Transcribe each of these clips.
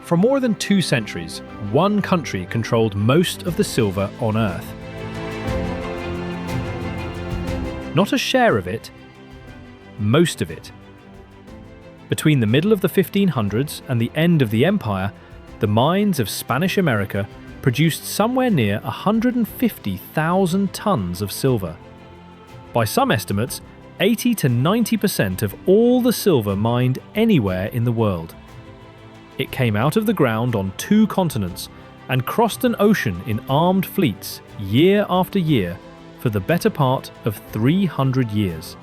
For more than 2 centuries, one country controlled most of the silver on Earth. Not a share of it, most of it. Between the middle of the 1500s and the end of the empire, the mines of Spanish America produced somewhere near 150,000 tons of silver. By some estimates, 80 to 90% of all the silver mined anywhere in the world. It came out of the ground on 2 continents and crossed an ocean in armed fleets year after year for the better part of 300 years.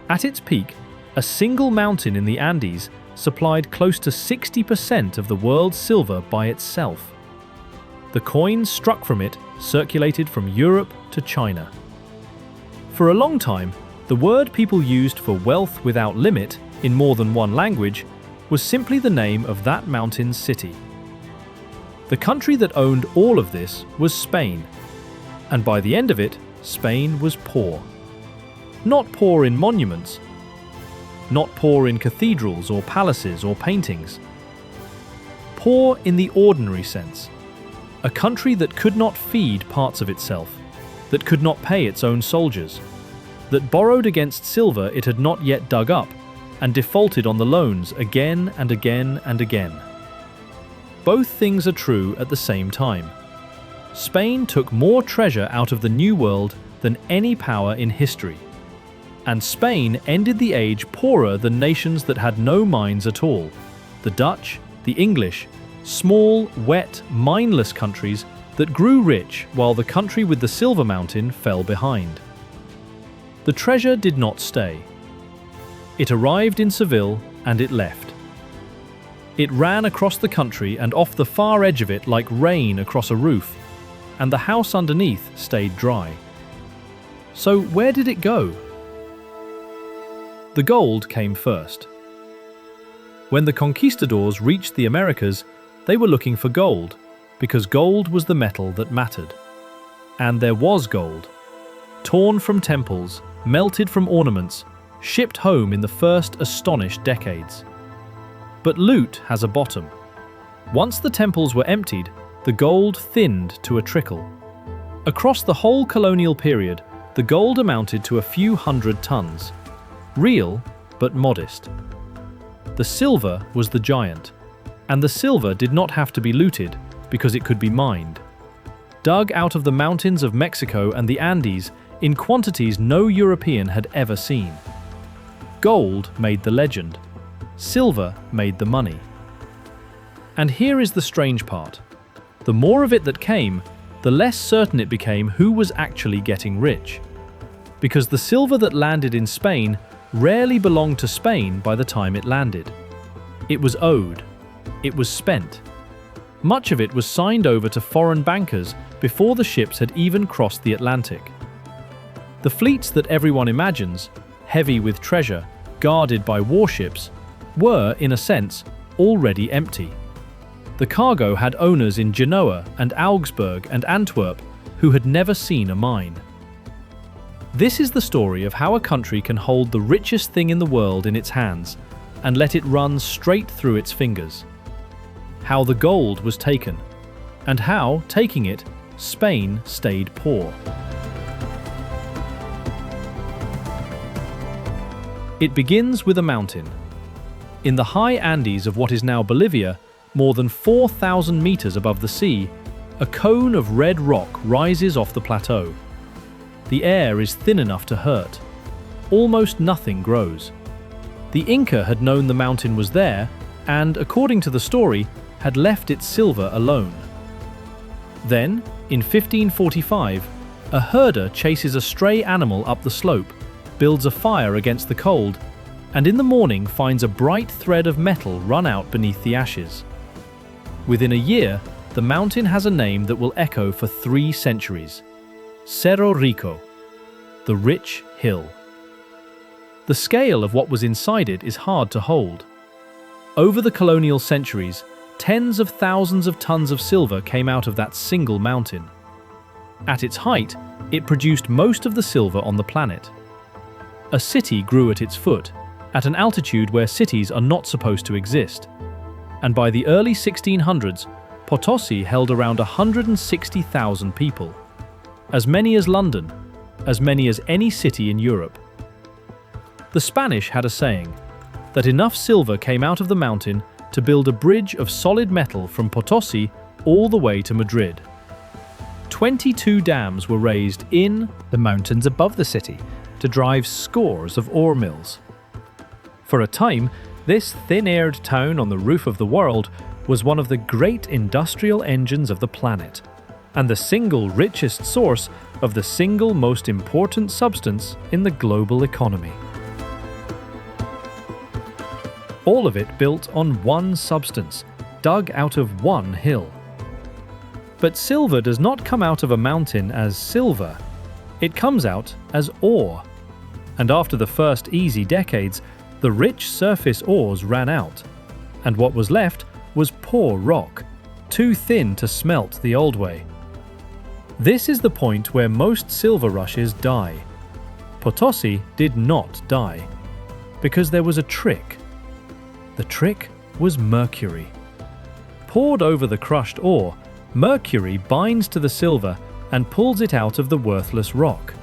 At its peak, a single mountain in the Andes supplied close to 60% of the world's silver by itself. The coins struck from it circulated from Europe to China. For a long time, the word people used for wealth without limit in more than one language was simply the name of that mountain's city. The country that owned all of this was Spain, and by the end of it, Spain was poor. Not poor in monuments, not poor in cathedrals or palaces or paintings. Poor in the ordinary sense. A country that could not feed parts of itself, that could not pay its own soldiers, that borrowed against silver it had not yet dug up, and defaulted on the loans again and again and again. Both things are true at the same time. Spain took more treasure out of the New World than any power in history. And Spain ended the age poorer than nations that had no mines at all. The Dutch, the English, small, wet, mineless countries that grew rich while the country with the silver mountain fell behind. The treasure did not stay. It arrived in Seville and it left. It ran across the country and off the far edge of it like rain across a roof, and the house underneath stayed dry. So where did it go? The gold came first. When the conquistadors reached the Americas, they were looking for gold, because gold was the metal that mattered. And there was gold. Torn from temples, melted from ornaments, shipped home in the first astonished decades. But loot has a bottom. Once the temples were emptied, the gold thinned to a trickle. Across the whole colonial period, the gold amounted to a few hundred tons. Real, but modest. The silver was the giant, and the silver did not have to be looted because it could be mined. Dug out of the mountains of Mexico and the Andes in quantities no European had ever seen. Gold made the legend. Silver made the money. And here is the strange part. The more of it that came, the less certain it became who was actually getting rich. Because the silver that landed in Spain rarely belonged to Spain by the time it landed. It was owed. It was spent. Much of it was signed over to foreign bankers before the ships had even crossed the Atlantic. The fleets that everyone imagines, heavy with treasure, guarded by warships, were, in a sense, already empty. The cargo had owners in Genoa and Augsburg and Antwerp who had never seen a mine. This is the story of how a country can hold the richest thing in the world in its hands and let it run straight through its fingers. How the gold was taken, and how, taking it, Spain stayed poor. It begins with a mountain. In the high Andes of what is now Bolivia, more than 4,000 meters above the sea, a cone of red rock rises off the plateau. The air is thin enough to hurt. Almost nothing grows. The Inca had known the mountain was there and, according to the story, had left its silver alone. Then, in 1545, a herder chases a stray animal up the slope, builds a fire against the cold, and in the morning finds a bright thread of metal run out beneath the ashes. Within a year, the mountain has a name that will echo for 3 centuries: Cerro Rico, the rich hill. The scale of what was inside it is hard to hold. Over the colonial centuries, tens of thousands of tons of silver came out of that single mountain. At its height, it produced most of the silver on the planet. A city grew at its foot, at an altitude where cities are not supposed to exist. and by the early 1600s, Potosi held around 160,000 people. As many as London, as many as any city in Europe. The Spanish had a saying, that enough silver came out of the mountain to build a bridge of solid metal from Potosi all the way to Madrid. 22 dams were raised in the mountains above the city to drive scores of ore mills. For a time, this thin-aired town on the roof of the world was one of the great industrial engines of the planet, and the single richest source of the single most important substance in the global economy. All of it built on one substance, dug out of one hill. But silver does not come out of a mountain as silver. It comes out as ore. And after the first easy decades, the rich surface ores ran out, and what was left was poor rock, too thin to smelt the old way. This is the point where most silver rushes die. Potosi did not die, because there was a trick. The trick was mercury. Poured over the crushed ore, mercury binds to the silver and pulls it out of the worthless rock.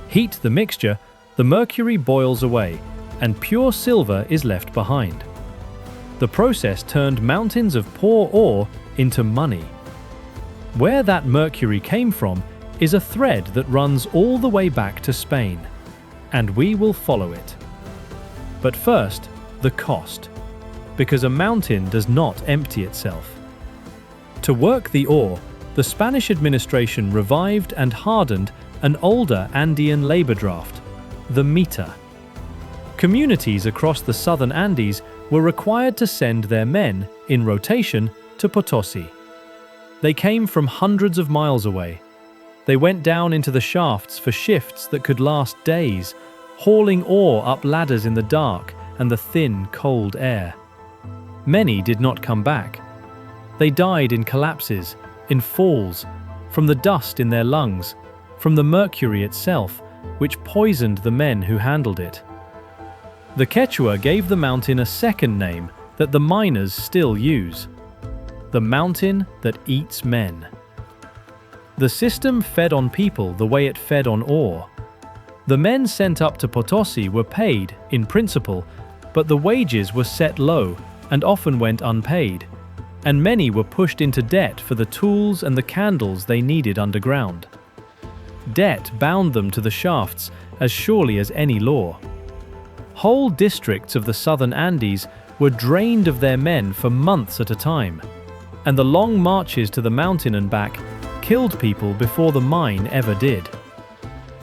Heat the mixture, the mercury boils away, and pure silver is left behind. The process turned mountains of poor ore into money. Where that mercury came from is a thread that runs all the way back to Spain, and we will follow it. But first, the cost, because a mountain does not empty itself. To work the ore, the Spanish administration revived and hardened an older Andean labor draft, the mita. Communities across the southern Andes were required to send their men, in rotation, to Potosi. They came from hundreds of miles away. They went down into the shafts for shifts that could last days, hauling ore up ladders in the dark and the thin, cold air. Many did not come back. They died in collapses, in falls, from the dust in their lungs, from the mercury itself, which poisoned the men who handled it. The Quechua gave the mountain a second name that the miners still use: the mountain that eats men. The system fed on people the way it fed on ore. The men sent up to Potosi were paid, in principle, but the wages were set low and often went unpaid, and many were pushed into debt for the tools and the candles they needed underground. Debt bound them to the shafts as surely as any law. Whole districts of the southern Andes were drained of their men for months at a time, and the long marches to the mountain and back killed people before the mine ever did.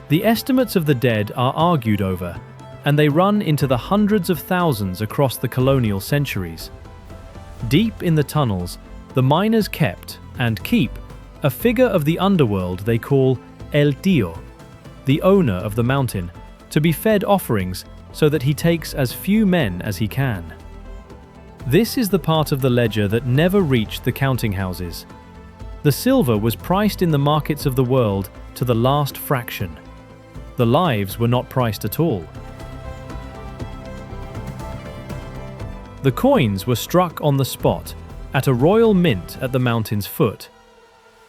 The estimates of the dead are argued over, and they run into the hundreds of thousands across the colonial centuries. Deep in the tunnels, the miners kept, and keep, a figure of the underworld they call El Tío, the owner of the mountain, to be fed offerings so that he takes as few men as he can. This is the part of the ledger that never reached the counting houses. The silver was priced in the markets of the world to the last fraction. The lives were not priced at all. The coins were struck on the spot, at a royal mint at the mountain's foot.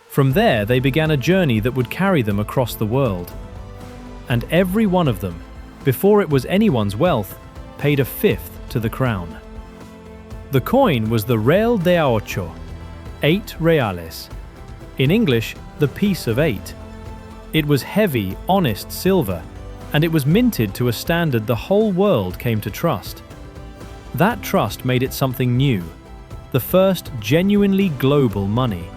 From there they began a journey that would carry them across the world. And every one of them, before it was anyone's wealth, paid a fifth to the crown. The coin was the real de ocho, 8 reales. In English, the piece of 8. It was heavy, honest silver, and it was minted to a standard the whole world came to trust. That trust made it something new, the first genuinely global money.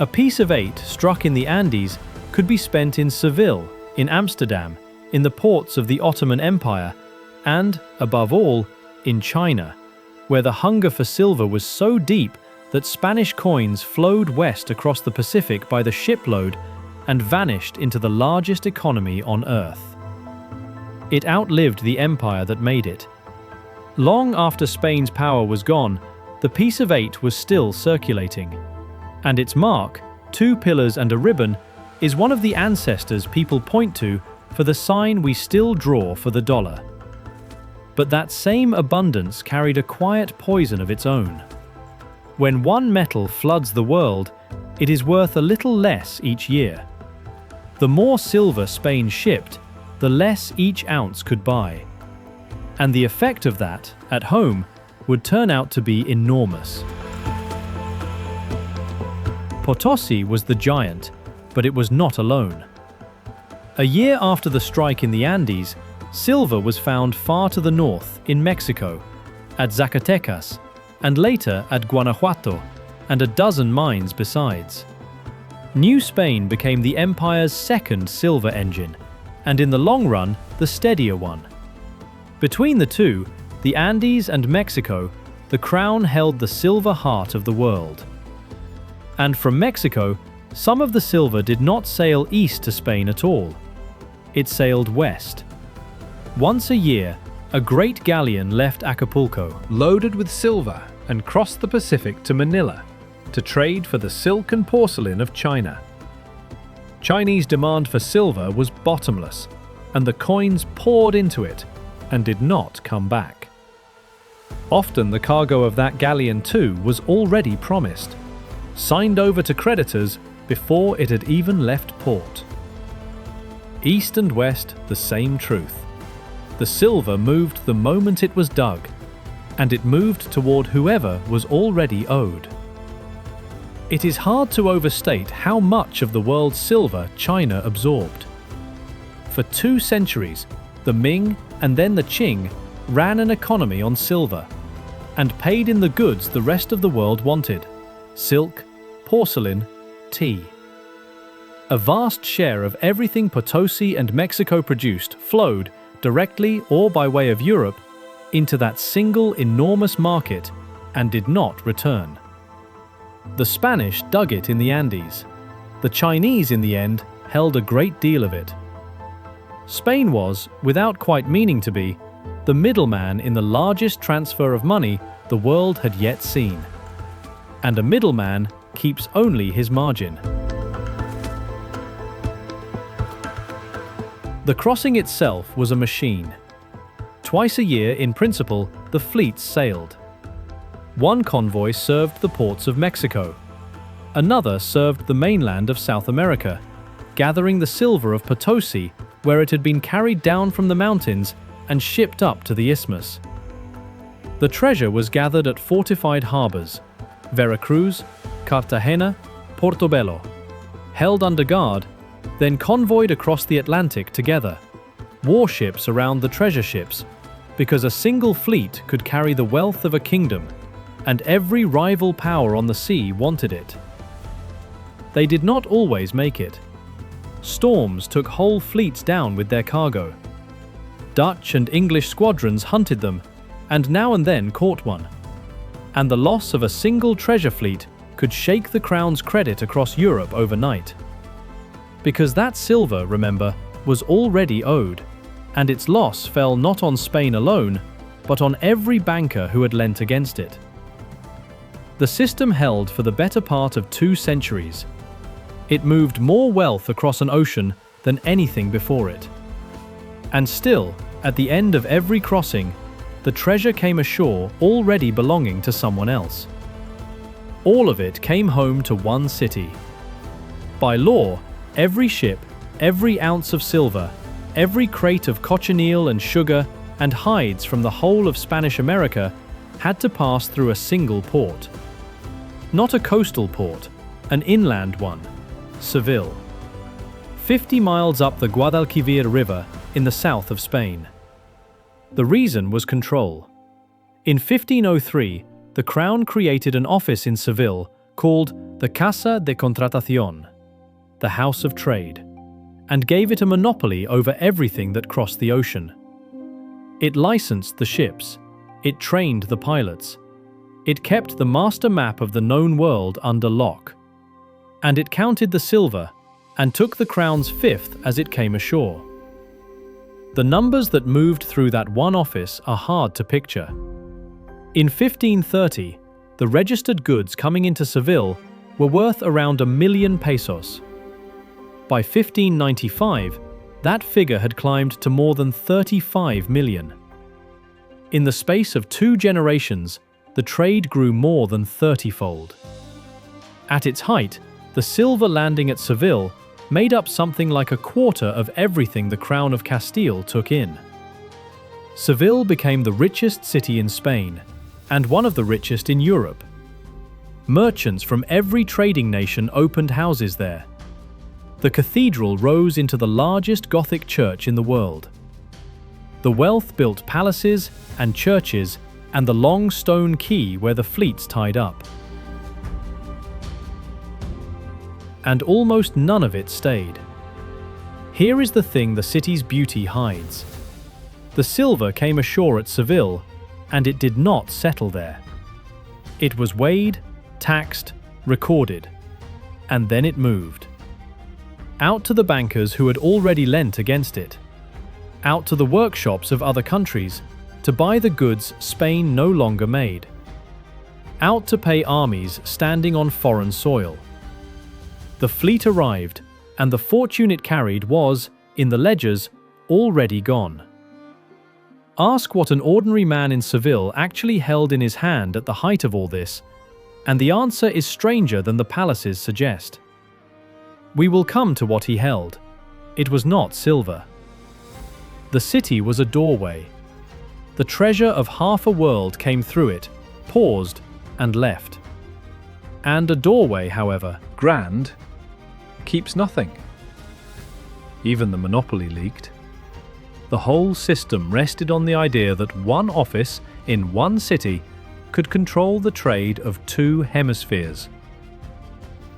A piece of 8 struck in the Andes could be spent in Seville, in Amsterdam, in the ports of the Ottoman Empire, and, above all, in China, where the hunger for silver was so deep that Spanish coins flowed west across the Pacific by the shipload and vanished into the largest economy on Earth. It outlived the empire that made it. Long after Spain's power was gone, the piece of 8 was still circulating. And its mark, 2 pillars and a ribbon, is one of the ancestors people point to for the sign we still draw for the dollar. But that same abundance carried a quiet poison of its own. When one metal floods the world, it is worth a little less each year. The more silver Spain shipped, the less each ounce could buy. And the effect of that, at home, would turn out to be enormous. Potosi was the giant, but it was not alone. A year after the strike in the Andes, silver was found far to the north, in Mexico, at Zacatecas, and later at Guanajuato, and a dozen mines besides. New Spain became the empire's second silver engine, and in the long run, the steadier one. Between the two, the Andes and Mexico, the crown held the silver heart of the world. And from Mexico, some of the silver did not sail east to Spain at all. It sailed west. Once a year, a great galleon left Acapulco, loaded with silver, and crossed the Pacific to Manila to trade for the silk and porcelain of China. Chinese demand for silver was bottomless, and the coins poured into it and did not come back. Often the cargo of that galleon too was already promised, signed over to creditors before it had even left port. East and west, the same truth. The silver moved the moment it was dug, and it moved toward whoever was already owed. It is hard to overstate how much of the world's silver China absorbed. For 2 centuries, the Ming and then the Qing ran an economy on silver and paid in the goods the rest of the world wanted: silk, porcelain, tea. A vast share of everything Potosi and Mexico produced flowed, directly or by way of Europe, into that single enormous market and did not return. The Spanish dug it in the Andes. The Chinese, in the end, held a great deal of it. Spain was, without quite meaning to be, the middleman in the largest transfer of money the world had yet seen. And a middleman keeps only his margin. The crossing itself was a machine. Twice a year, in principle, the fleets sailed. One convoy served the ports of Mexico. Another served the mainland of South America, gathering the silver of Potosi where it had been carried down from the mountains and shipped up to the isthmus. The treasure was gathered at fortified harbors: Veracruz, Cartagena, Portobello, held under guard, then convoyed across the Atlantic together, warships around the treasure ships, because a single fleet could carry the wealth of a kingdom, and every rival power on the sea wanted it. They did not always make it. Storms took whole fleets down with their cargo. Dutch and English squadrons hunted them, and now and then caught one. And the loss of a single treasure fleet could shake the crown's credit across Europe overnight. Because that silver, remember, was already owed, and its loss fell not on Spain alone, but on every banker who had lent against it. The system held for the better part of 2 centuries. It moved more wealth across an ocean than anything before it. And still, at the end of every crossing, the treasure came ashore already belonging to someone else. All of it came home to one city. By law, every ship, every ounce of silver, every crate of cochineal and sugar and hides from the whole of Spanish America had to pass through a single port. Not a coastal port, an inland one: Seville. 50 miles up the Guadalquivir River in the south of Spain. The reason was control. In 1503, the Crown created an office in Seville called the Casa de Contratación, the House of Trade, and gave it a monopoly over everything that crossed the ocean. It licensed the ships, it trained the pilots, it kept the master map of the known world under lock, and it counted the silver and took the Crown's fifth as it came ashore. The numbers that moved through that one office are hard to picture. In 1530, the registered goods coming into Seville were worth around 1 million pesos. By 1595, that figure had climbed to more than 35 million. In the space of 2 generations, the trade grew more than 30-fold. At its height, the silver landing at Seville made up something like a quarter of everything the crown of Castile took in. Seville became the richest city in Spain, and one of the richest in Europe. Merchants from every trading nation opened houses there. The cathedral rose into the largest Gothic church in the world. The wealth built palaces and churches and the long stone quay where the fleets tied up. And almost none of it stayed. Here is the thing the city's beauty hides. The silver came ashore at Seville, and it did not settle there. It was weighed, taxed, recorded, and then it moved. Out to the bankers who had already lent against it. Out to the workshops of other countries to buy the goods Spain no longer made. Out to pay armies standing on foreign soil. The fleet arrived, and the fortune it carried was, in the ledgers, already gone. Ask what an ordinary man in Seville actually held in his hand at the height of all this, and the answer is stranger than the palaces suggest. We will come to what he held. It was not silver. The city was a doorway. The treasure of half a world came through it, paused, and left. And a doorway, however, grand, keeps nothing. Even the monopoly leaked. The whole system rested on the idea that one office in one city could control the trade of 2 hemispheres.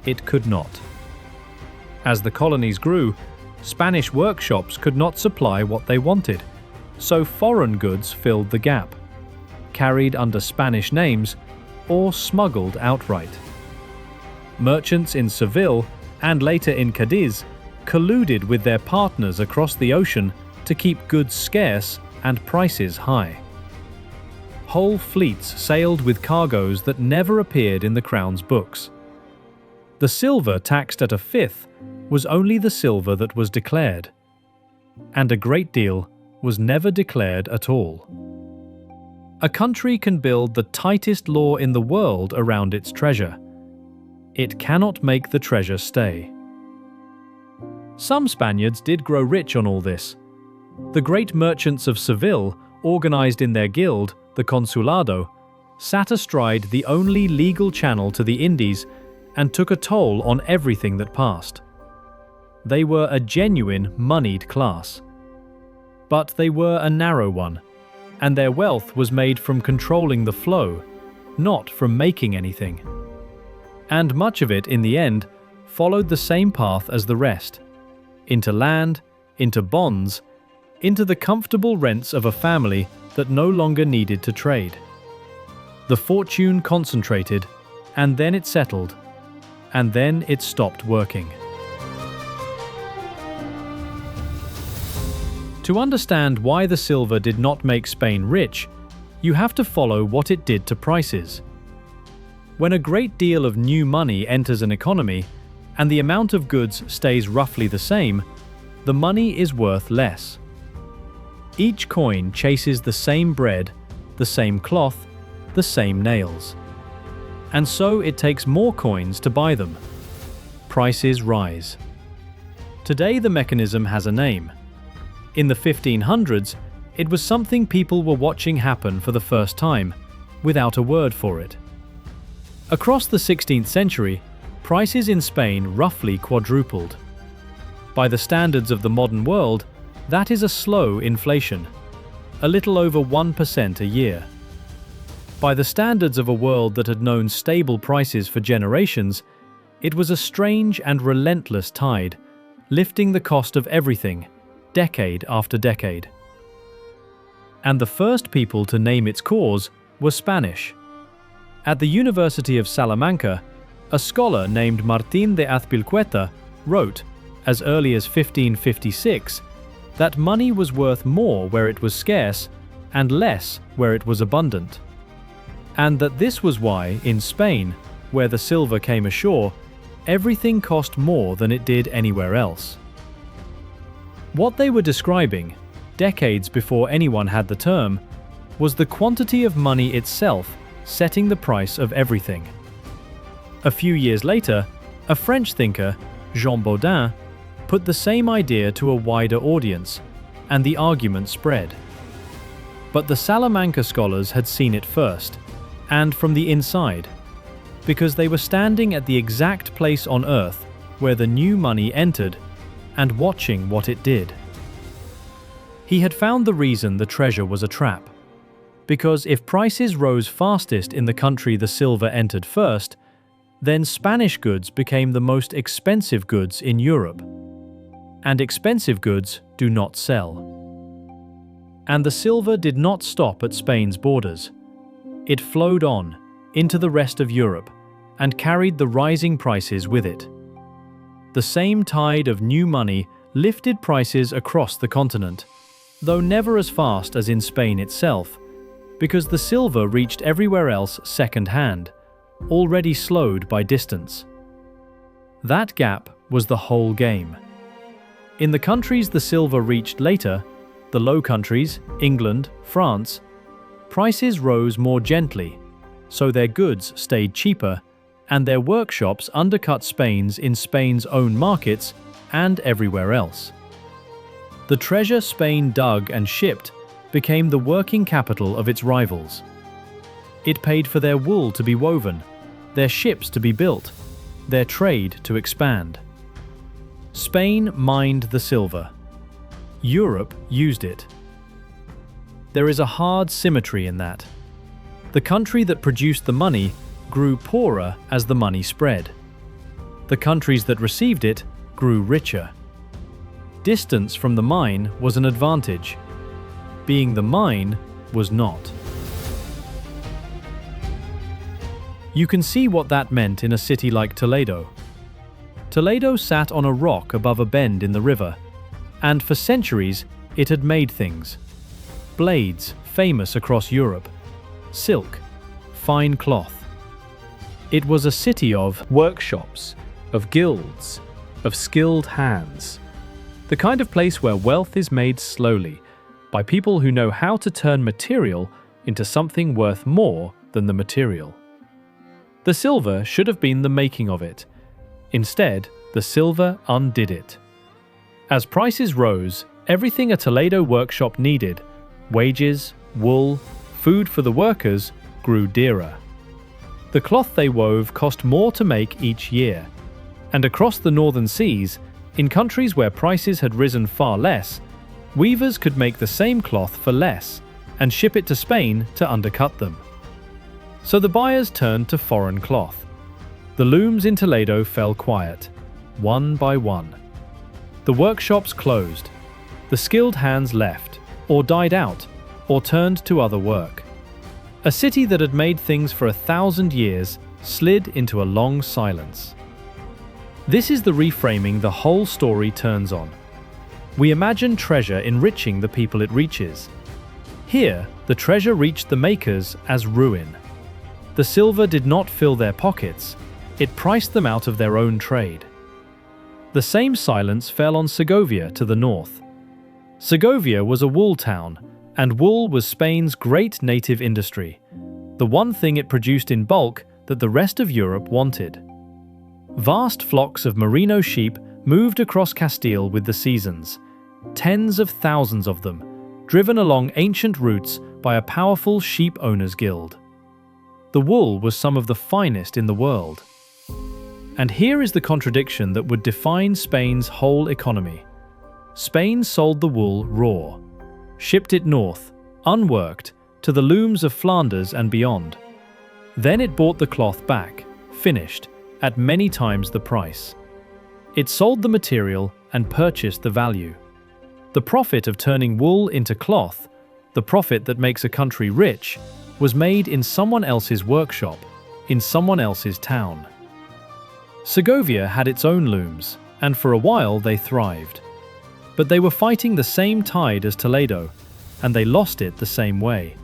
It could not. As the colonies grew, Spanish workshops could not supply what they wanted, so foreign goods filled the gap, carried under Spanish names or smuggled outright. Merchants in Seville and later in Cadiz colluded with their partners across the ocean to keep goods scarce and prices high. Whole fleets sailed with cargoes that never appeared in the crown's books. The silver taxed at 1/5 was only the silver that was declared, and a great deal was never declared at all. A country can build the tightest law in the world around its treasure. It cannot make the treasure stay. Some Spaniards did grow rich on all this. The great merchants of Seville, organized in their guild, the Consulado, sat astride the only legal channel to the Indies and took a toll on everything that passed. They were a genuine moneyed class. But they were a narrow one, and their wealth was made from controlling the flow, not from making anything. And much of it, in the end, followed the same path as the rest: into land, into bonds, into the comfortable rents of a family that no longer needed to trade. The fortune concentrated, and then it settled, and then it stopped working. To understand why the silver did not make Spain rich, you have to follow what it did to prices. When a great deal of new money enters an economy, and the amount of goods stays roughly the same, the money is worth less. Each coin chases the same bread, the same cloth, the same nails. And so it takes more coins to buy them. Prices rise. Today the mechanism has a name. In the 1500s, it was something people were watching happen for the first time, without a word for it. Across the 16th century, prices in Spain roughly quadrupled. By the standards of the modern world, that is a slow inflation, a little over 1% a year. By the standards of a world that had known stable prices for generations, it was a strange and relentless tide, lifting the cost of everything, decade after decade. And the first people to name its cause were Spanish. At the University of Salamanca, a scholar named Martín de Azpilcueta wrote, as early as 1556, that money was worth more where it was scarce and less where it was abundant. And that this was why, in Spain, where the silver came ashore, everything cost more than it did anywhere else. What they were describing, decades before anyone had the term, was the quantity of money itself setting the price of everything. A few years later, a French thinker, Jean Bodin, put the same idea to a wider audience, and the argument spread. But the Salamanca scholars had seen it first, and from the inside, because they were standing at the exact place on Earth where the new money entered and watching what it did. He had found the reason the treasure was a trap. Because if prices rose fastest in the country the silver entered first, then Spanish goods became the most expensive goods in Europe. And expensive goods do not sell. And the silver did not stop at Spain's borders. It flowed on into the rest of Europe and carried the rising prices with it. The same tide of new money lifted prices across the continent, though never as fast as in Spain itself, because the silver reached everywhere else second-hand, already slowed by distance. That gap was the whole game. In the countries the silver reached later, the Low Countries, England, France, prices rose more gently, so their goods stayed cheaper, and their workshops undercut Spain's in Spain's own markets and everywhere else. The treasure Spain dug and shipped became the working capital of its rivals. It paid for their wool to be woven, their ships to be built, their trade to expand. Spain mined the silver. Europe used it. There is a hard symmetry in that. The country that produced the money grew poorer as the money spread. The countries that received it grew richer. Distance from the mine was an advantage. Being the mine was not. You can see what that meant in a city like Toledo. Toledo sat on a rock above a bend in the river, and for centuries it had made things. Blades, famous across Europe. Silk, fine cloth. It was a city of workshops, of guilds, of skilled hands. The kind of place where wealth is made slowly, by people who know how to turn material into something worth more than the material. The silver should have been the making of it. Instead, the silver undid it. As prices rose, everything a Toledo workshop needed, wages, wool, food for the workers, grew dearer. The cloth they wove cost more to make each year, and across the northern seas, in countries where prices had risen far less, weavers could make the same cloth for less and ship it to Spain to undercut them. So the buyers turned to foreign cloth. The looms in Toledo fell quiet, one by one. The workshops closed. The skilled hands left, or died out, or turned to other work. A city that had made things for 1,000 years slid into a long silence. This is the reframing the whole story turns on. We imagine treasure enriching the people it reaches. Here, the treasure reached the makers as ruin. The silver did not fill their pockets, it priced them out of their own trade. The same silence fell on Segovia to the north. Segovia was a wool town, and wool was Spain's great native industry, the one thing it produced in bulk that the rest of Europe wanted. Vast flocks of merino sheep moved across Castile with the seasons, tens of thousands of them, driven along ancient routes by a powerful sheep owners' guild. The wool was some of the finest in the world. And here is the contradiction that would define Spain's whole economy. Spain sold the wool raw, shipped it north, unworked, to the looms of Flanders and beyond. Then it bought the cloth back, finished, at many times the price. It sold the material and purchased the value. The profit of turning wool into cloth, the profit that makes a country rich, was made in someone else's workshop, in someone else's town. Segovia had its own looms, and for a while they thrived. But they were fighting the same tide as Toledo, and they lost it the same way.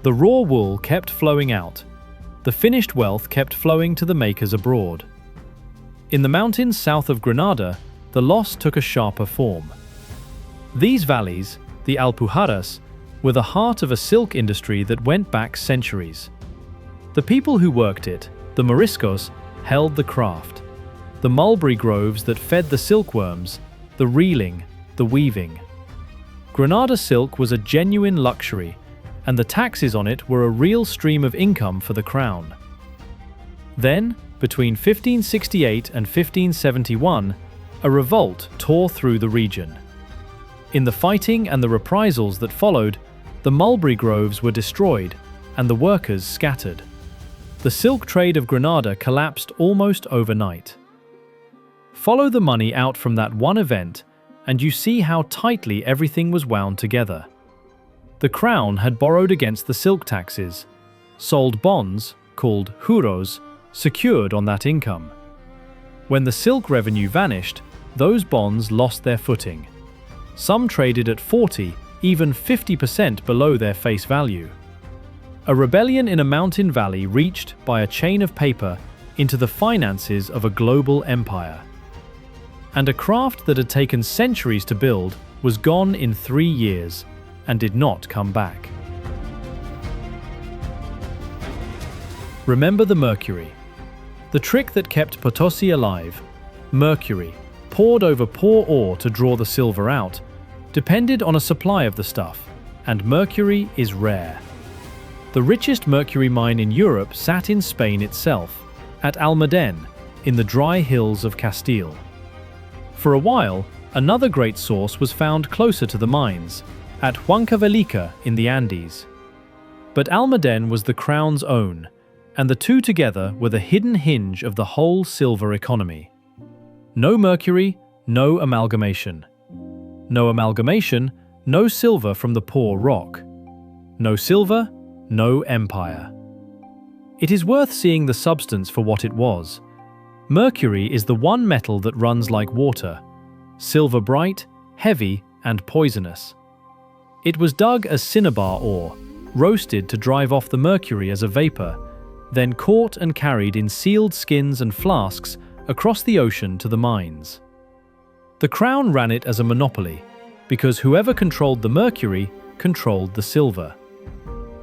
The raw wool kept flowing out. The finished wealth kept flowing to the makers abroad. In the mountains south of Granada, the loss took a sharper form. These valleys, the Alpujarras, were the heart of a silk industry that went back centuries. The people who worked it, the Moriscos, held the craft. The mulberry groves that fed the silkworms, the reeling, the weaving. Granada silk was a genuine luxury, and the taxes on it were a real stream of income for the crown. Then, between 1568 and 1571, a revolt tore through the region. In the fighting and the reprisals that followed, the mulberry groves were destroyed and the workers scattered. The silk trade of Granada collapsed almost overnight. Follow the money out from that one event, and you see how tightly everything was wound together. The crown had borrowed against the silk taxes, sold bonds, called juros, secured on that income. When the silk revenue vanished, those bonds lost their footing. Some traded at 40, even 50% below their face value. A rebellion in a mountain valley reached, by a chain of paper, into the finances of a global empire. And a craft that had taken centuries to build was gone in 3 years and did not come back. Remember the mercury. The trick that kept Potosi alive, mercury, poured over poor ore to draw the silver out, depended on a supply of the stuff, and mercury is rare. The richest mercury mine in Europe sat in Spain itself, at Almaden, in the dry hills of Castile. For a while, another great source was found closer to the mines, at Huancavelica in the Andes. But Almaden was the crown's own, and the two together were the hidden hinge of the whole silver economy. No mercury, no amalgamation. No amalgamation, no silver from the poor rock. No silver, no empire. It is worth seeing the substance for what it was. Mercury is the one metal that runs like water, silver bright, heavy, and poisonous. It was dug as cinnabar ore, roasted to drive off the mercury as a vapor, then caught and carried in sealed skins and flasks across the ocean to the mines. The crown ran it as a monopoly, because whoever controlled the mercury controlled the silver.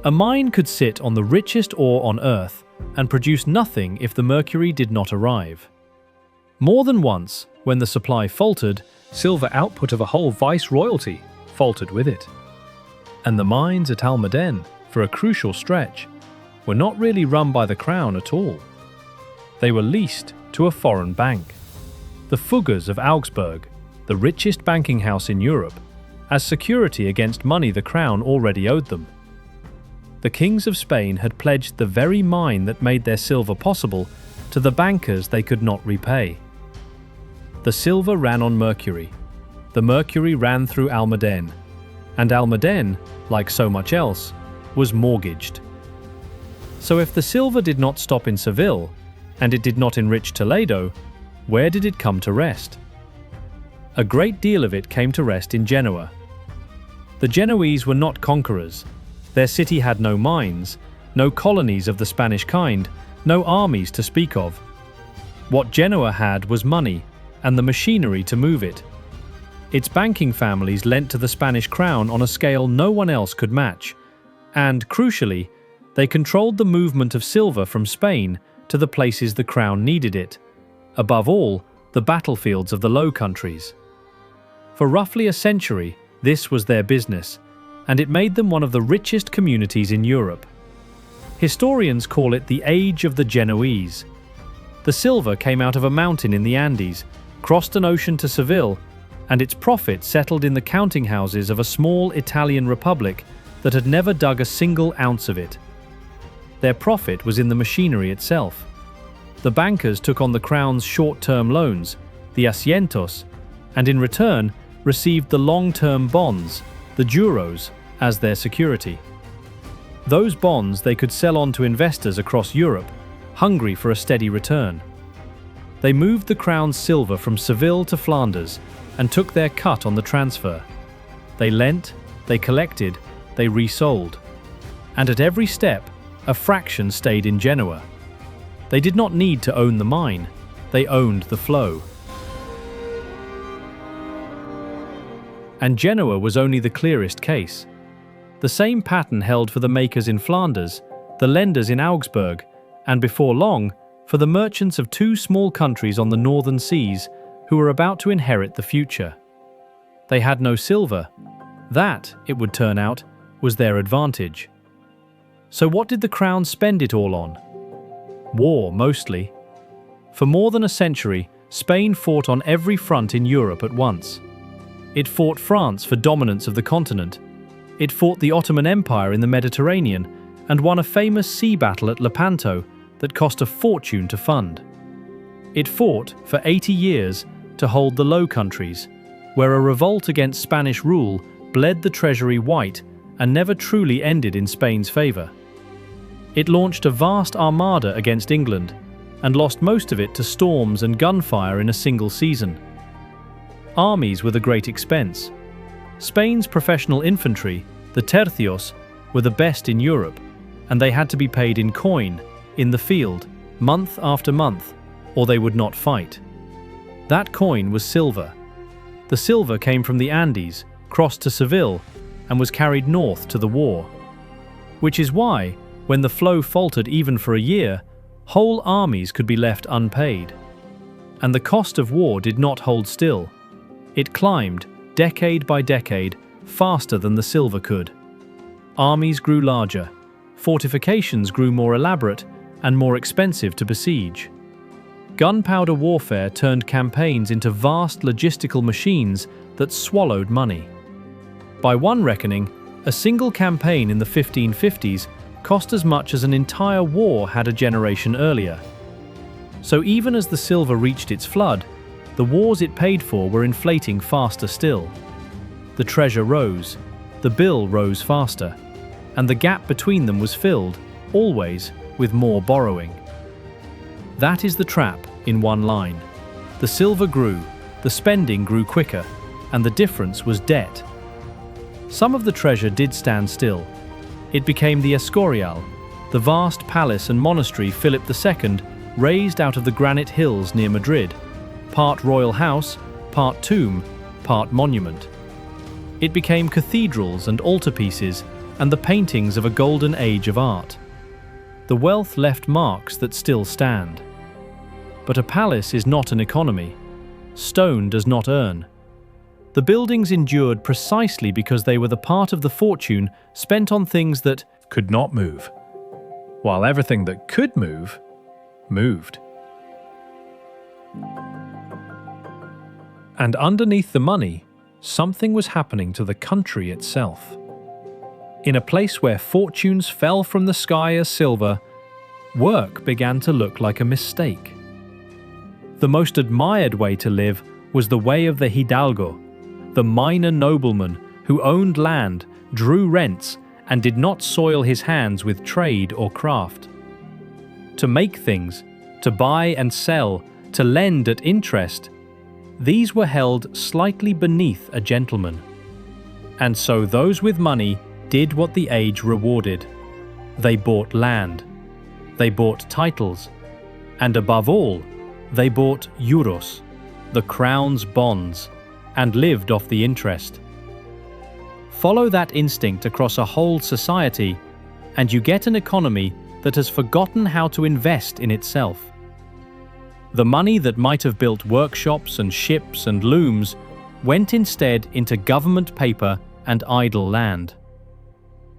A mine could sit on the richest ore on Earth and produce nothing if the mercury did not arrive. More than once, when the supply faltered, silver output of a whole viceroyalty faltered with it. And the mines at Almaden, for a crucial stretch, were not really run by the crown at all. They were leased to a foreign bank, the Fuggers of Augsburg, the richest banking house in Europe, as security against money the crown already owed them. The kings of Spain had pledged the very mine that made their silver possible to the bankers they could not repay. The silver ran on mercury. The mercury ran through Almaden. And Almaden, like so much else, was mortgaged. So if the silver did not stop in Seville, and it did not enrich Toledo, where did it come to rest? A great deal of it came to rest in Genoa. The Genoese were not conquerors. Their city had no mines, no colonies of the Spanish kind, no armies to speak of. What Genoa had was money, and the machinery to move it. Its banking families lent to the Spanish crown on a scale no one else could match, and, crucially, they controlled the movement of silver from Spain to the places the crown needed it, above all, the battlefields of the Low Countries. For roughly a century, this was their business, and it made them one of the richest communities in Europe. Historians call it the Age of the Genoese. The silver came out of a mountain in the Andes, crossed an ocean to Seville, and its profit settled in the counting houses of a small Italian republic that had never dug a single ounce of it. Their profit was in the machinery itself. The bankers took on the crown's short-term loans, the asientos, and in return received the long-term bonds, the juros, as their security. Those bonds they could sell on to investors across Europe, hungry for a steady return. They moved the crown's silver from Seville to Flanders and took their cut on the transfer. They lent, they collected, they resold. And at every step, a fraction stayed in Genoa. They did not need to own the mine, they owned the flow. And Genoa was only the clearest case. The same pattern held for the makers in Flanders, the lenders in Augsburg, and before long, for the merchants of two small countries on the northern seas who were about to inherit the future. They had no silver. That, it would turn out, was their advantage. So what did the crown spend it all on? War, mostly. For more than a century, Spain fought on every front in Europe at once. It fought France for dominance of the continent. It fought the Ottoman Empire in the Mediterranean and won a famous sea battle at Lepanto that cost a fortune to fund. It fought for 80 years to hold the Low Countries, where a revolt against Spanish rule bled the treasury white and never truly ended in Spain's favour. It launched a vast armada against England and lost most of it to storms and gunfire in a single season. Armies were the great expense. Spain's professional infantry, the tercios, were the best in Europe, and they had to be paid in coin, in the field, month after month, or they would not fight. That coin was silver. The silver came from the Andes, crossed to Seville, and was carried north to the war. Which is why, when the flow faltered even for a year, whole armies could be left unpaid. And the cost of war did not hold still. It climbed, decade by decade, faster than the silver could. Armies grew larger, fortifications grew more elaborate and more expensive to besiege. Gunpowder warfare turned campaigns into vast logistical machines that swallowed money. By one reckoning, a single campaign in the 1550s cost as much as an entire war had a generation earlier. So even as the silver reached its flood, the wars it paid for were inflating faster still. The treasure rose, the bill rose faster, and the gap between them was filled, always, with more borrowing. That is the trap, in one line. The silver grew, the spending grew quicker, and the difference was debt. Some of the treasure did stand still. It became the Escorial, the vast palace and monastery Philip II raised out of the granite hills near Madrid, part royal house, part tomb, part monument. It became cathedrals and altarpieces and the paintings of a golden age of art. The wealth left marks that still stand. But a palace is not an economy. Stone does not earn. The buildings endured precisely because they were the part of the fortune spent on things that could not move, while everything that could move, moved. And underneath the money, something was happening to the country itself. In a place where fortunes fell from the sky as silver, work began to look like a mistake. The most admired way to live was the way of the hidalgo, the minor nobleman who owned land, drew rents, and did not soil his hands with trade or craft. To make things, to buy and sell, to lend at interest, these were held slightly beneath a gentleman. And so those with money did what the age rewarded. They bought land. They bought titles. And above all, they bought euros, the crown's bonds, and lived off the interest. Follow that instinct across a whole society, and you get an economy that has forgotten how to invest in itself. The money that might have built workshops and ships and looms went instead into government paper and idle land.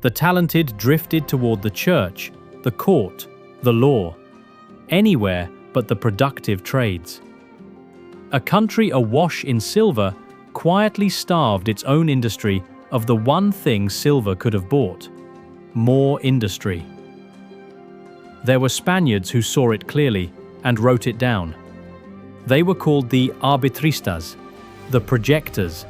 The talented drifted toward the church, the court, the law, anywhere but the productive trades. A country awash in silver quietly starved its own industry of the one thing silver could have bought: more industry. There were Spaniards who saw it clearly and wrote it down. They were called the arbitristas, the projectors,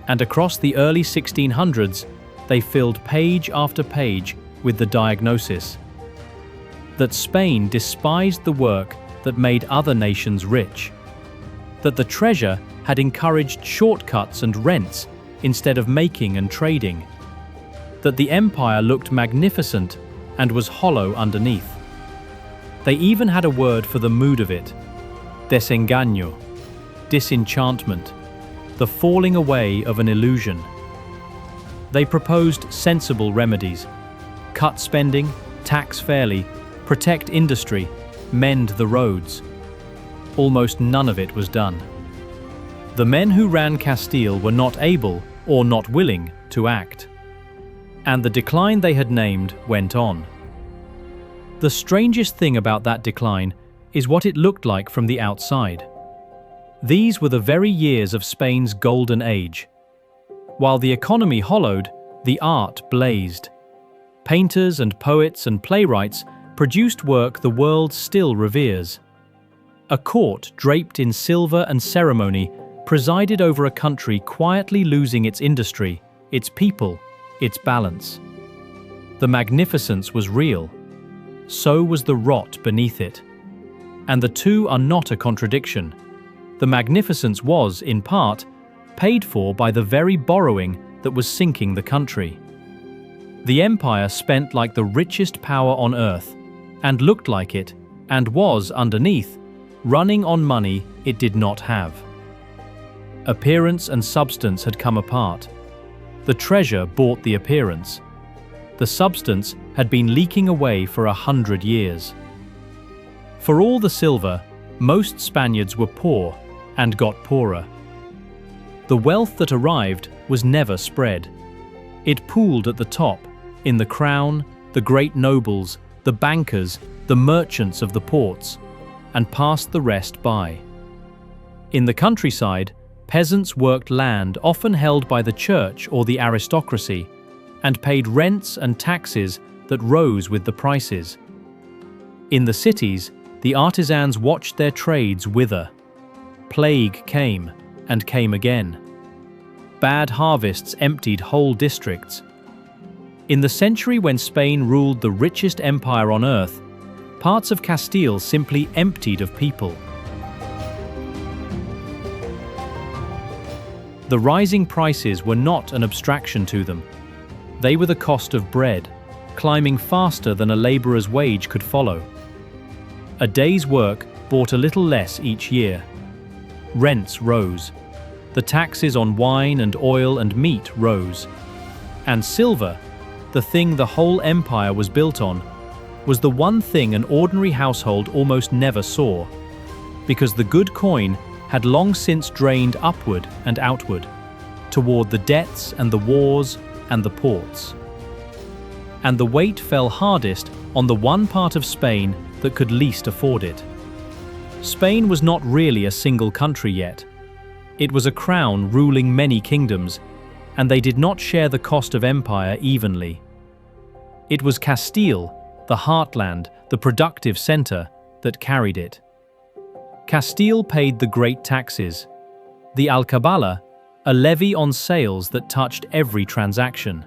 and across the early 1600s, they filled page after page with the diagnosis that Spain despised the work that made other nations rich, that the treasure had encouraged shortcuts and rents instead of making and trading, that the empire looked magnificent and was hollow underneath. They even had a word for the mood of it: desengaño, disenchantment, the falling away of an illusion. They proposed sensible remedies: cut spending, tax fairly, protect industry, mend the roads. Almost none of it was done. The men who ran Castile were not able or not willing to act. And the decline they had named went on. The strangest thing about that decline is what it looked like from the outside. These were the very years of Spain's golden age. While the economy hollowed, the art blazed. Painters and poets and playwrights produced work the world still reveres. A court draped in silver and ceremony presided over a country quietly losing its industry, its people, its balance. The magnificence was real. So was the rot beneath it. And the two are not a contradiction. The magnificence was, in part, paid for by the very borrowing that was sinking the country. The empire spent like the richest power on earth, and looked like it, and was, underneath, running on money it did not have. Appearance and substance had come apart. The treasure bought the appearance. The substance had been leaking away for 100 years. For all the silver, most Spaniards were poor and got poorer. The wealth that arrived was never spread. It pooled at the top, in the crown, the great nobles, the bankers, the merchants of the ports, and passed the rest by. In the countryside, peasants worked land often held by the church or the aristocracy, and paid rents and taxes that rose with the prices. In the cities, the artisans watched their trades wither. Plague came, and came again. Bad harvests emptied whole districts. In the century when Spain ruled the richest empire on earth, parts of Castile simply emptied of people. The rising prices were not an abstraction to them. They were the cost of bread, climbing faster than a laborer's wage could follow. A day's work bought a little less each year. Rents rose. The taxes on wine and oil and meat rose. And silver, the thing the whole empire was built on, was the one thing an ordinary household almost never saw, because the good coin had long since drained upward and outward, toward the debts and the wars and the ports. And the weight fell hardest on the one part of Spain that could least afford it. Spain was not really a single country yet. It was a crown ruling many kingdoms, and they did not share the cost of empire evenly. It was Castile, the heartland, the productive center, that carried it. Castile paid the great taxes. The alcabala, a levy on sales that touched every transaction.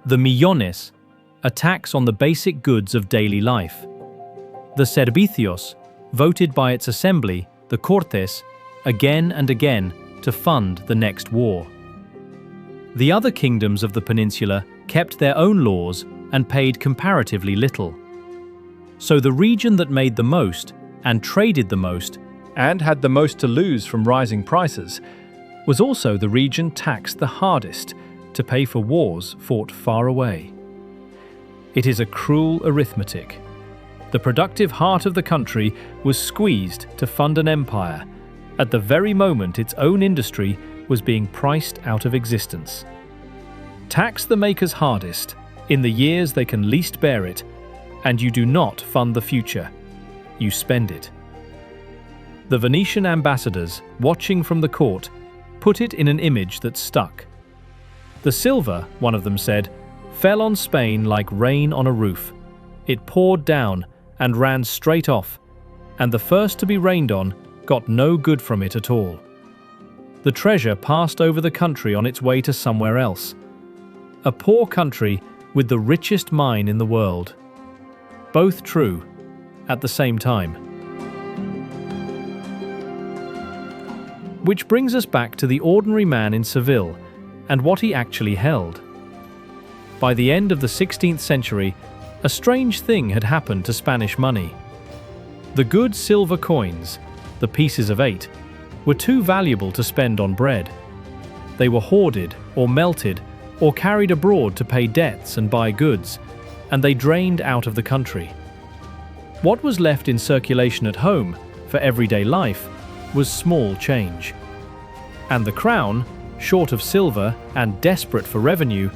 The millones, a tax on the basic goods of daily life. The servicios, voted by its assembly, the Cortes, again and again to fund the next war. The other kingdoms of the peninsula kept their own laws and paid comparatively little. So the region that made the most and traded the most and had the most to lose from rising prices was also the region taxed the hardest to pay for wars fought far away. It is a cruel arithmetic. The productive heart of the country was squeezed to fund an empire at the very moment its own industry was being priced out of existence. Tax the makers hardest in the years they can least bear it, and you do not fund the future. You spend it. The Venetian ambassadors, watching from the court, put it in an image that stuck. The silver, one of them said, fell on Spain like rain on a roof. It poured down and ran straight off, and the first to be rained on got no good from it at all. The treasure passed over the country on its way to somewhere else. A poor country with the richest mine in the world. Both true, at the same time. Which brings us back to the ordinary man in Seville and what he actually held. By the end of the 16th century, a strange thing had happened to Spanish money. The good silver coins, the pieces of 8, were too valuable to spend on bread. They were hoarded or melted or carried abroad to pay debts and buy goods, and they drained out of the country. What was left in circulation at home for everyday life was small change. And the crown, short of silver and desperate for revenue,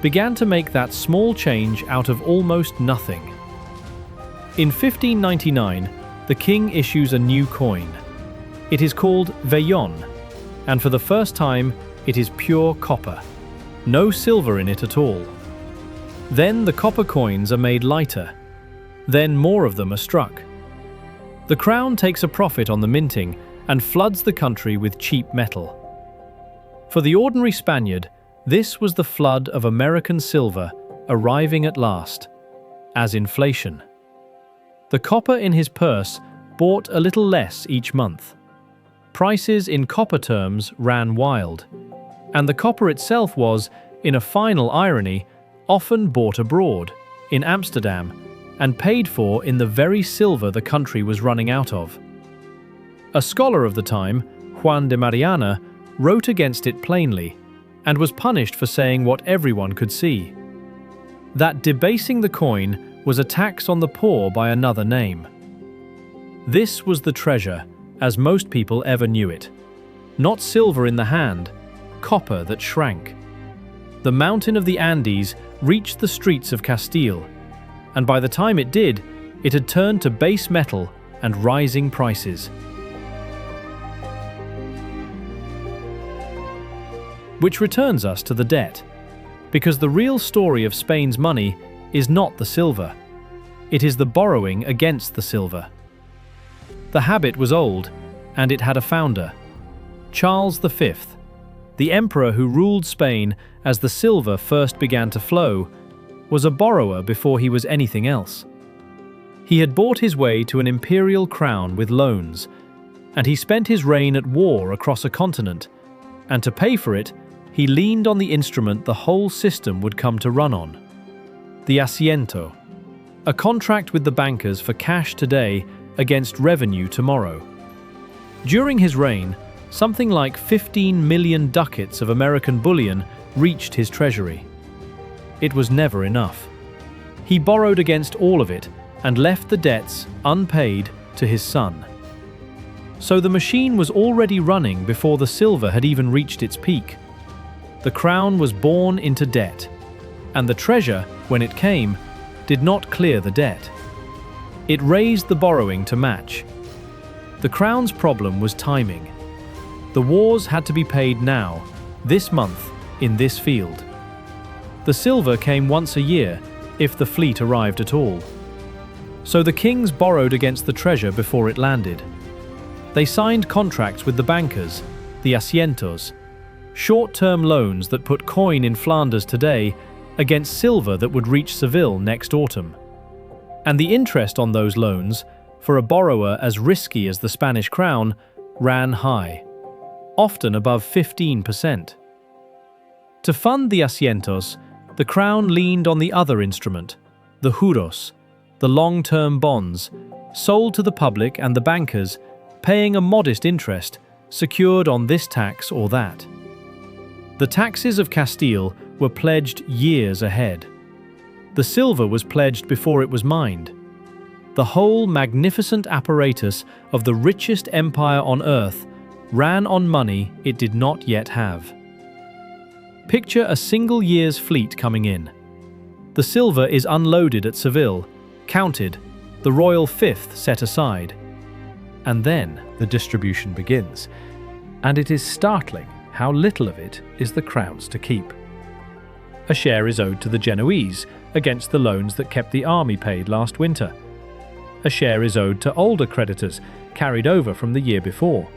began to make that small change out of almost nothing. In 1599, the king issues a new coin. It is called vellon, and for the first time it is pure copper. No silver in it at all. Then the copper coins are made lighter. Then more of them are struck. The crown takes a profit on the minting and floods the country with cheap metal. For the ordinary Spaniard, this was the flood of American silver arriving at last, as inflation. The copper in his purse bought a little less each month. Prices in copper terms ran wild, and the copper itself was, in a final irony, often bought abroad, in Amsterdam, and paid for in the very silver the country was running out of. A scholar of the time, Juan de Mariana, wrote against it plainly, and was punished for saying what everyone could see: that debasing the coin was a tax on the poor by another name. This was the treasure, as most people ever knew it. Not silver in the hand, copper that shrank. The mountain of the Andes reached the streets of Castile, and by the time it did, it had turned to base metal and rising prices. Which returns us to the debt, because the real story of Spain's money is not the silver. It is the borrowing against the silver. The habit was old, and it had a founder. Charles V, the emperor who ruled Spain as the silver first began to flow, was a borrower before he was anything else. He had bought his way to an imperial crown with loans, and he spent his reign at war across a continent, and to pay for it, he leaned on the instrument the whole system would come to run on: the asiento, a contract with the bankers for cash today against revenue tomorrow. During his reign, something like 15 million ducats of American bullion reached his treasury. It was never enough. He borrowed against all of it and left the debts unpaid to his son. So the machine was already running before the silver had even reached its peak. The crown was born into debt, and the treasure, when it came, did not clear the debt. It raised the borrowing to match. The crown's problem was timing. The wars had to be paid now, this month, in this field. The silver came once a year, if the fleet arrived at all. So the kings borrowed against the treasure before it landed. They signed contracts with the bankers, the asientos, short-term loans that put coin in Flanders today against silver that would reach Seville next autumn. And the interest on those loans, for a borrower as risky as the Spanish crown, ran high, often above 15%. To fund the asientos, the crown leaned on the other instrument, the juros, the long-term bonds, sold to the public and the bankers, paying a modest interest, secured on this tax or that. The taxes of Castile were pledged years ahead. The silver was pledged before it was mined. The whole magnificent apparatus of the richest empire on earth ran on money it did not yet have. Picture a single year's fleet coming in. The silver is unloaded at Seville, counted, the royal fifth set aside. And then the distribution begins, and it is startling how little of it is the crown's to keep. A share is owed to the Genoese against the loans that kept the army paid last winter. A share is owed to older creditors carried over from the year before.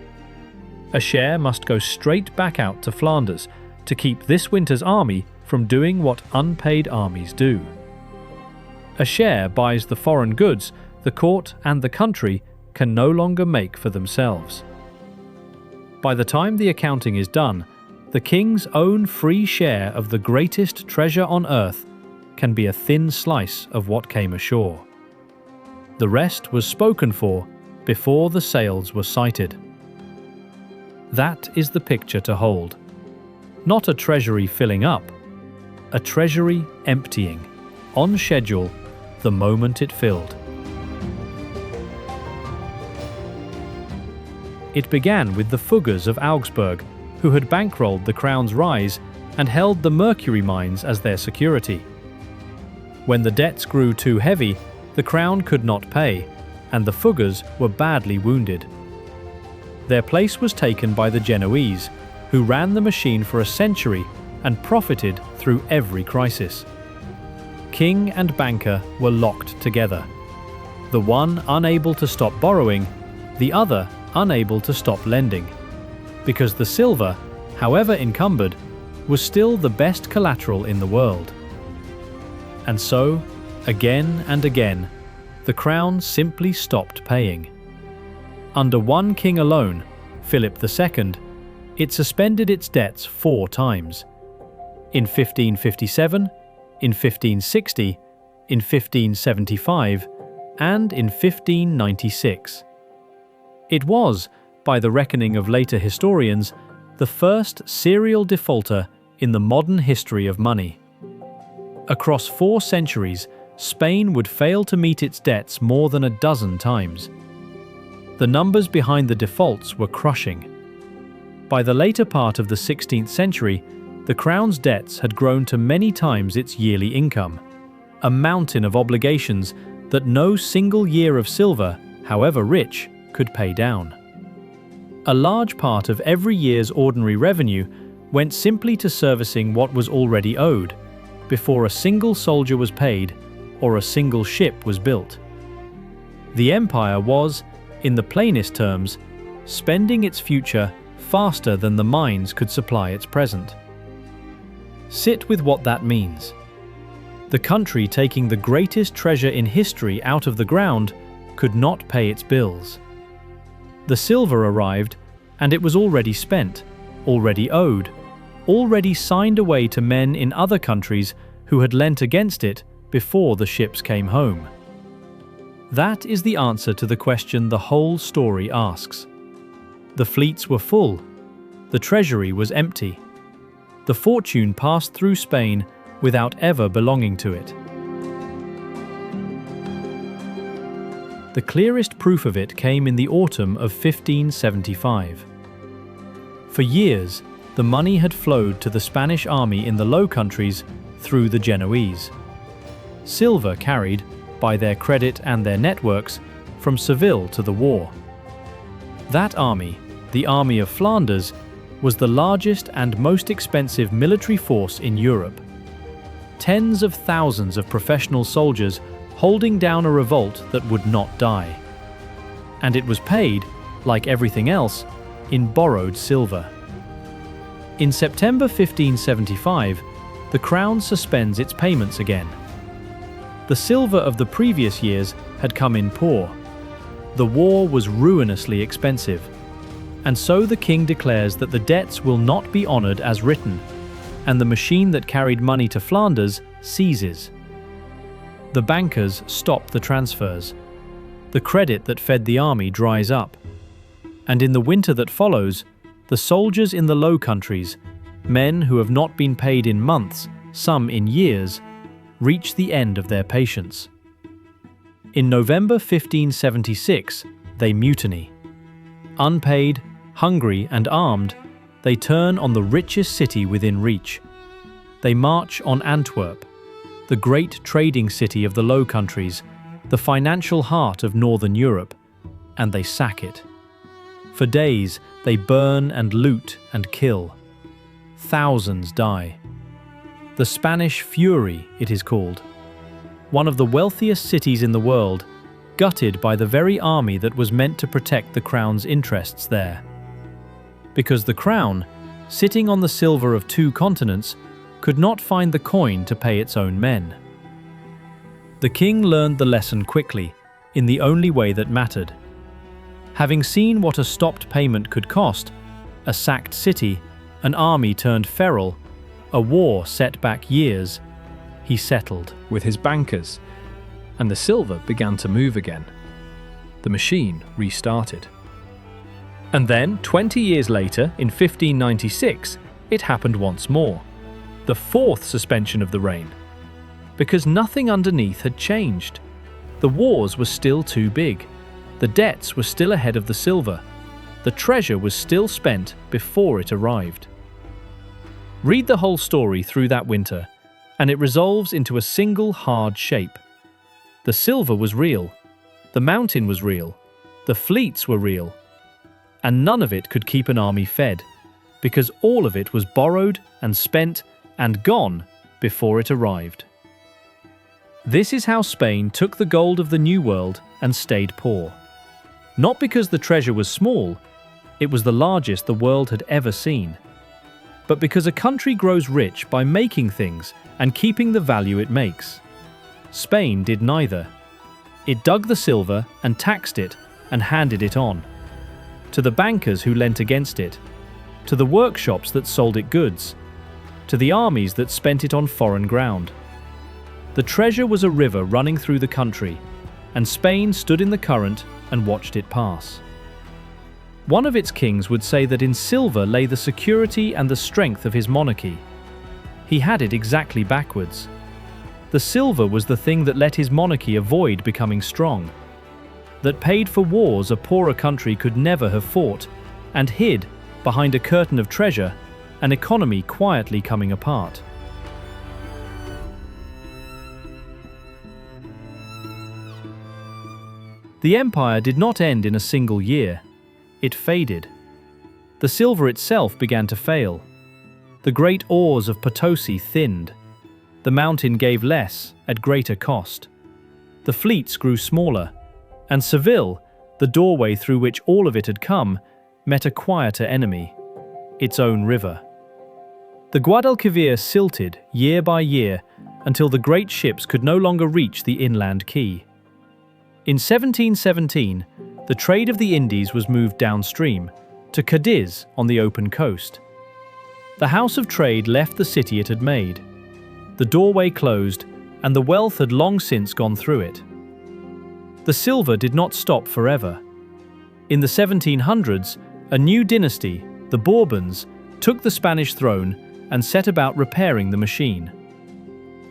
A share must go straight back out to Flanders to keep this winter's army from doing what unpaid armies do. A share buys the foreign goods the court and the country can no longer make for themselves. By the time the accounting is done, the king's own free share of the greatest treasure on earth can be a thin slice of what came ashore. The rest was spoken for before the sails were sighted. That is the picture to hold. Not a treasury filling up, a treasury emptying, on schedule, the moment it filled. It began with the Fuggers of Augsburg, who had bankrolled the crown's rise and held the mercury mines as their security. When the debts grew too heavy, the crown could not pay, and the Fuggers were badly wounded. Their place was taken by the Genoese, who ran the machine for a century and profited through every crisis. King and banker were locked together, the one unable to stop borrowing, the other unable to stop lending, because the silver, however encumbered, was still the best collateral in the world. And so, again and again, the crown simply stopped paying. Under one king alone, Philip II, it suspended its debts 4 times. In 1557, in 1560, in 1575, and in 1596. It was, by the reckoning of later historians, the first serial defaulter in the modern history of money. Across 4 centuries, Spain would fail to meet its debts more than a dozen times. The numbers behind the defaults were crushing. By the later part of the 16th century, the crown's debts had grown to many times its yearly income, a mountain of obligations that no single year of silver, however rich, could pay down. A large part of every year's ordinary revenue went simply to servicing what was already owed, before a single soldier was paid or a single ship was built. The empire was, in the plainest terms, spending its future faster than the mines could supply its present. Sit with what that means. The country taking the greatest treasure in history out of the ground could not pay its bills. The silver arrived, and it was already spent, already owed, already signed away to men in other countries who had lent against it before the ships came home. That is the answer to the question the whole story asks. The fleets were full. The treasury was empty. The fortune passed through Spain without ever belonging to it. The clearest proof of it came in the autumn of 1575. For years, the money had flowed to the Spanish army in the Low Countries through the Genoese. Silver carried, by their credit and their networks, from Seville to the war. That army, the Army of Flanders, was the largest and most expensive military force in Europe. Tens of thousands of professional soldiers holding down a revolt that would not die. And it was paid, like everything else, in borrowed silver. In September 1575, the crown suspends its payments again. The silver of the previous years had come in poor. The war was ruinously expensive. And so the king declares that the debts will not be honoured as written, and the machine that carried money to Flanders ceases. The bankers stop the transfers. The credit that fed the army dries up. And in the winter that follows, the soldiers in the Low Countries, men who have not been paid in months, some in years, reach the end of their patience. In November 1576, they mutiny. Unpaid, hungry and armed, they turn on the richest city within reach. They march on Antwerp, the great trading city of the Low Countries, the financial heart of Northern Europe, and they sack it. For days, they burn and loot and kill. Thousands die. The Spanish Fury, it is called. One of the wealthiest cities in the world, gutted by the very army that was meant to protect the crown's interests there. Because the crown, sitting on the silver of 2 continents, could not find the coin to pay its own men. The king learned the lesson quickly, in the only way that mattered. Having seen what a stopped payment could cost, a sacked city, an army turned feral, a war set back years, he settled with his bankers, and the silver began to move again. The machine restarted. And then, 20 years later, in 1596, it happened once more. the fourth suspension of the rain, because nothing underneath had changed. The wars were still too big. The debts were still ahead of the silver. The treasure was still spent before it arrived. Read the whole story through that winter, and it resolves into a single hard shape. The silver was real. The mountain was real. The fleets were real. And none of it could keep an army fed, because all of it was borrowed and spent and gone before it arrived. This is how Spain took the gold of the New World and stayed poor. Not because the treasure was small, it was the largest the world had ever seen, but because a country grows rich by making things and keeping the value it makes. Spain did neither. It dug the silver and taxed it and handed it on. To the bankers who lent against it, to the workshops that sold it goods, to the armies that spent it on foreign ground. The treasure was a river running through the country, and Spain stood in the current and watched it pass. One of its kings would say that in silver lay the security and the strength of his monarchy. He had it exactly backwards. The silver was the thing that let his monarchy avoid becoming strong, that paid for wars a poorer country could never have fought, and hid, behind a curtain of treasure, an economy quietly coming apart. The empire did not end in a single year. It faded. The silver itself began to fail. The great ores of Potosi thinned. The mountain gave less, at greater cost. The fleets grew smaller, and Seville, the doorway through which all of it had come, met a quieter enemy, its own river. The Guadalquivir silted year by year until the great ships could no longer reach the inland quay. In 1717, the trade of the Indies was moved downstream, to Cadiz on the open coast. The House of Trade left the city it had made. The doorway closed, and the wealth had long since gone through it. The silver did not stop forever. In the 1700s, a new dynasty, the Bourbons, took the Spanish throne and set about repairing the machine.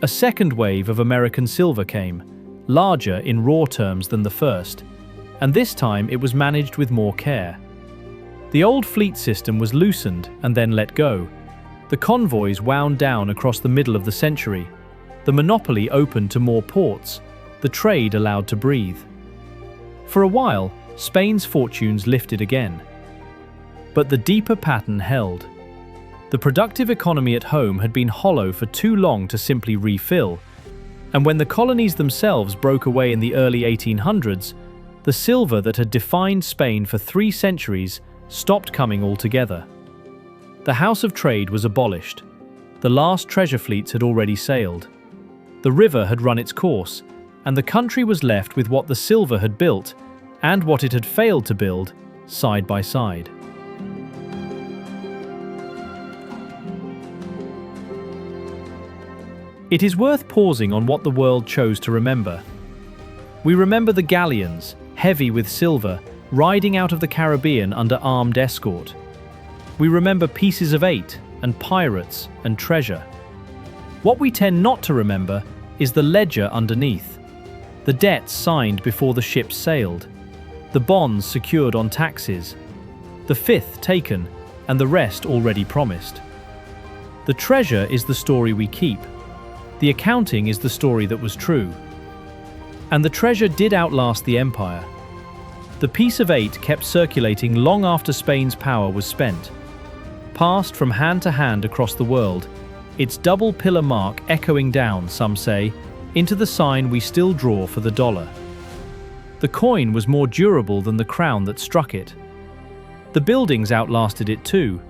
A second wave of American silver came, larger in raw terms than the first, and this time it was managed with more care. The old fleet system was loosened and then let go. The convoys wound down across the middle of the century. The monopoly opened to more ports, the trade allowed to breathe. For a while, Spain's fortunes lifted again. But the deeper pattern held. The productive economy at home had been hollow for too long to simply refill, and when the colonies themselves broke away in the early 1800s, the silver that had defined Spain for 3 centuries stopped coming altogether. The House of Trade was abolished. The last treasure fleets had already sailed. The river had run its course, and the country was left with what the silver had built and what it had failed to build, side by side. It is worth pausing on what the world chose to remember. We remember the galleons, heavy with silver, riding out of the Caribbean under armed escort. We remember pieces of 8 and pirates and treasure. What we tend not to remember is the ledger underneath, the debts signed before the ships sailed, the bonds secured on taxes, the fifth taken and the rest already promised. The treasure is the story we keep. The accounting is the story that was true. And the treasure did outlast the empire. The piece of 8 kept circulating long after Spain's power was spent. Passed from hand to hand across the world, its double pillar mark echoing down, some say, into the sign we still draw for the dollar. The coin was more durable than the crown that struck it. The buildings outlasted it too.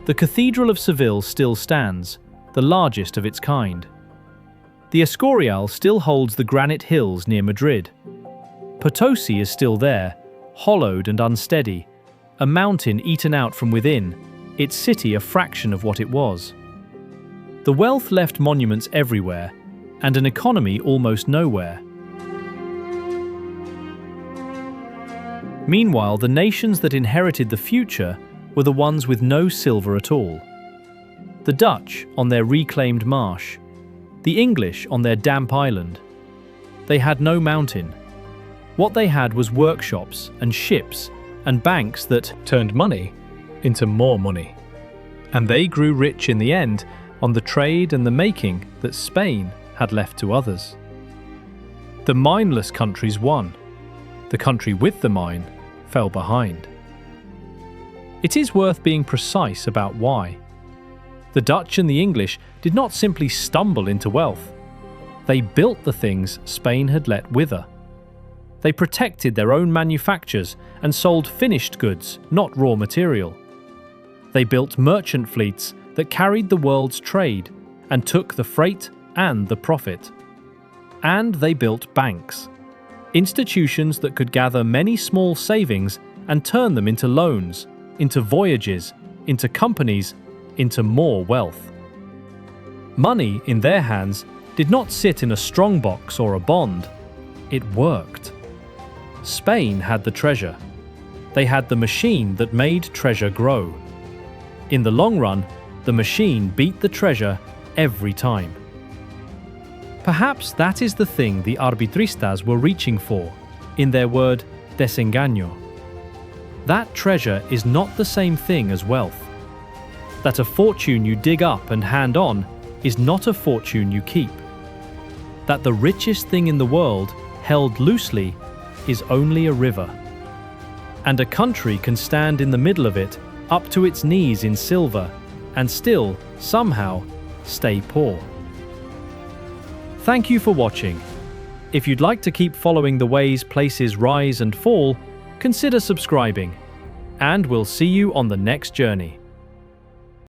The Cathedral of Seville still stands, the largest of its kind. The Escorial still holds the granite hills near Madrid. Potosi is still there, hollowed and unsteady, a mountain eaten out from within, its city a fraction of what it was. The wealth left monuments everywhere, and an economy almost nowhere. Meanwhile, the nations that inherited the future were the ones with no silver at all. The Dutch on their reclaimed marsh. The English on their damp island. They had no mountain. What they had was workshops and ships and banks that Turned money into more money. And they grew rich in the end on the trade and the making that Spain had left to others. The mineless countries won. The country with the mine fell behind. It is worth being precise about why. The Dutch and the English did not simply stumble into wealth. They built the things Spain had let wither. They protected their own manufactures and sold finished goods, not raw material. They built merchant fleets that carried the world's trade and took the freight and the profit. And they built banks, institutions that could gather many small savings and turn them into loans, into voyages, into companies, into more wealth. Money in their hands did not sit in a strongbox or a bond. It worked. Spain had the treasure. They had the machine that made treasure grow. In the long run, the machine beat the treasure every time. Perhaps that is the thing the arbitristas were reaching for, in their word desengaño. That treasure is not the same thing as wealth. That a fortune you dig up and hand on is not a fortune you keep. That the richest thing in the world, held loosely, is only a river. And a country can stand in the middle of it, up to its knees in silver, and still, somehow, stay poor. Thank you for watching. If you'd like to keep following the ways places rise and fall, consider subscribing. And we'll see you on the next journey.